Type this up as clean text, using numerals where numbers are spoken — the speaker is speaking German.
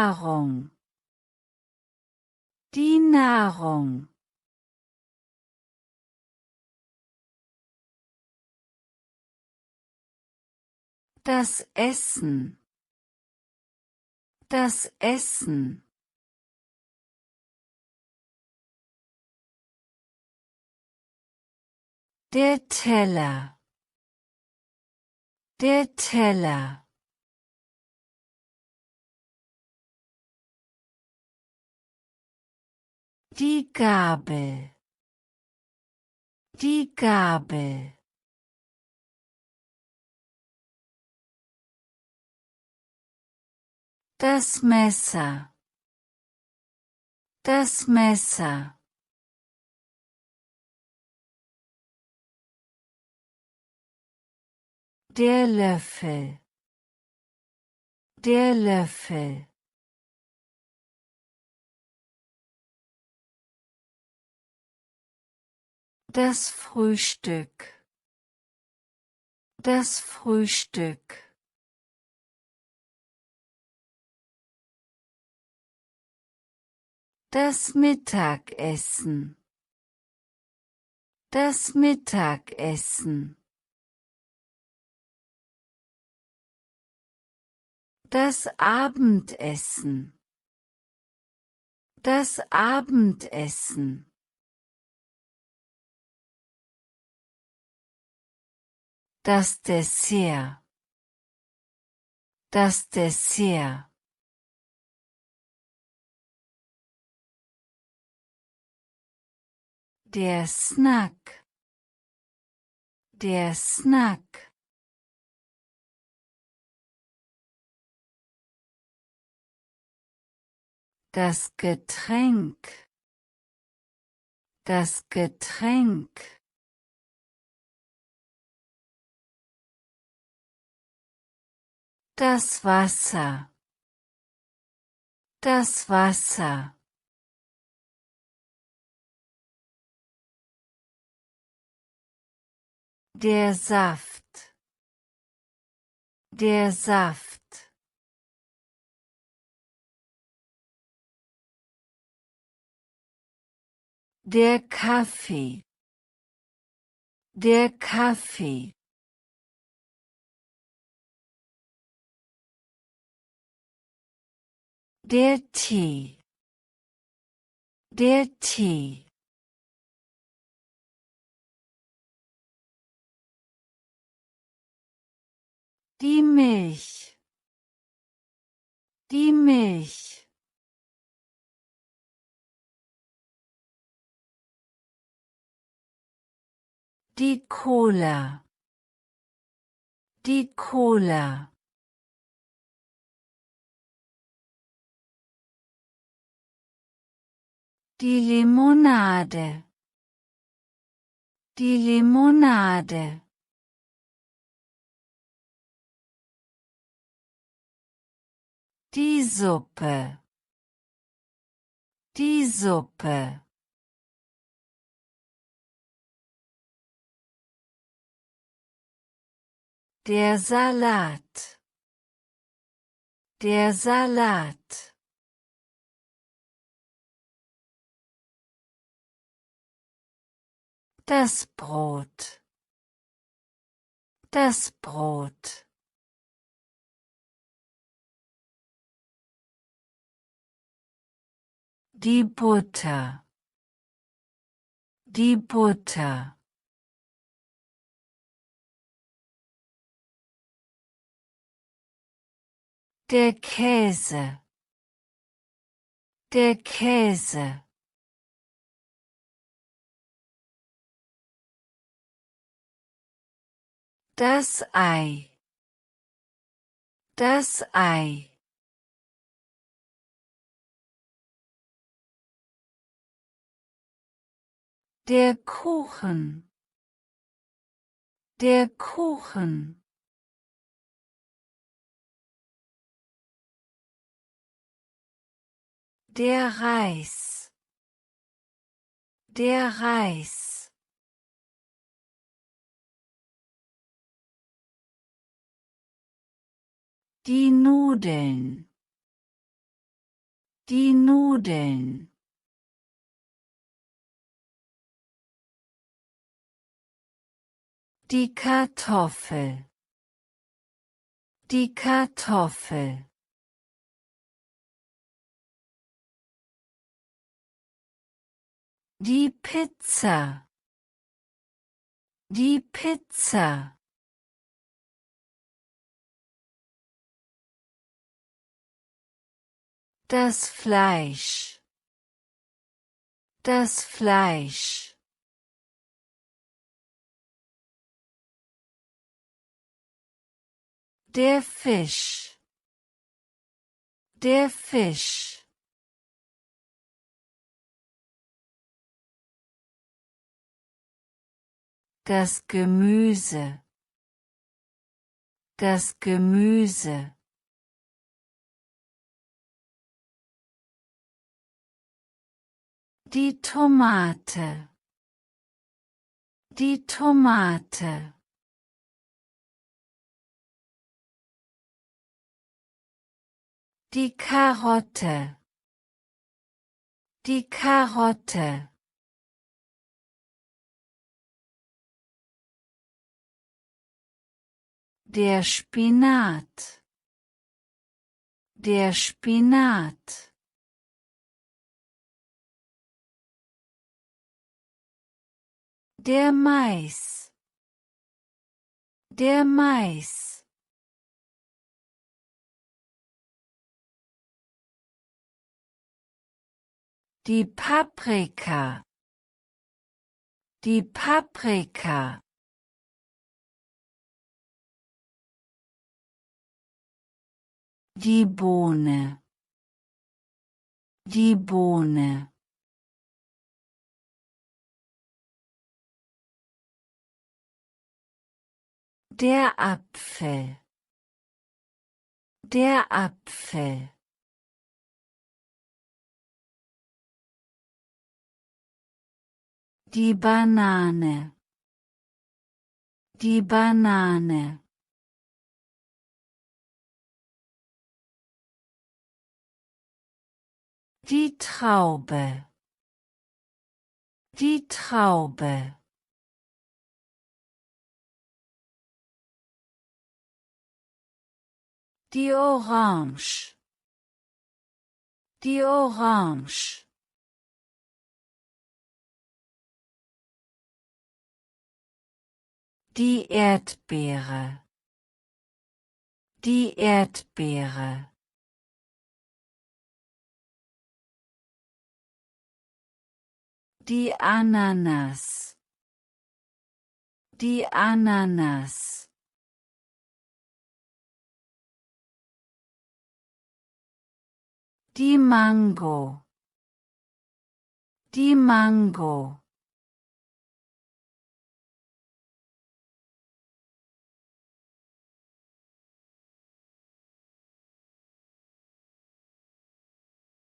Nahrung. Die Nahrung. Das Essen. Das Essen. Der Teller. Der Teller. Die Gabel. Die Gabel. Das Messer. Das Messer. Der Löffel. Der Löffel. Das Frühstück. Das Frühstück. Das Mittagessen. Das Mittagessen. Das Abendessen. Das Abendessen. Das Dessert. Das Dessert. Der Snack. Der Snack. Das Getränk. Das Getränk. Das Wasser. Das Wasser. Der Saft. Der Saft. Der Kaffee. Der Kaffee. Der Tee. Der Tee. Die Milch. Die Milch. Die Cola. Die Cola. Die Limonade. Die Limonade. Die Suppe. Die Suppe. Der Salat. Der Salat. Das Brot. Das Brot. Die Butter. Die Butter. Der Käse. Der Käse. Das Ei. Das Ei. Der Kuchen. Der Kuchen. Der Reis. Der Reis. Die Nudeln. Die Nudeln. Die Kartoffel. Die Kartoffel. Die Pizza. Die Pizza. Das Fleisch. Das Fleisch. Der Fisch. Der Fisch. Das Gemüse. Das Gemüse. Die Tomate. Die Tomate. Die Karotte. Die Karotte. Der Spinat. Der Spinat. Der Mais. Der Mais. Die Paprika. Die Paprika. Die Bohne. Die Bohne. Der Apfel. Der Apfel. Die Banane. Die Banane. Die Traube. Die Traube. Die Orange. Die Orange. Die Erdbeere. Die Erdbeere. Die Ananas. Die Ananas. Die Mango. Die Mango.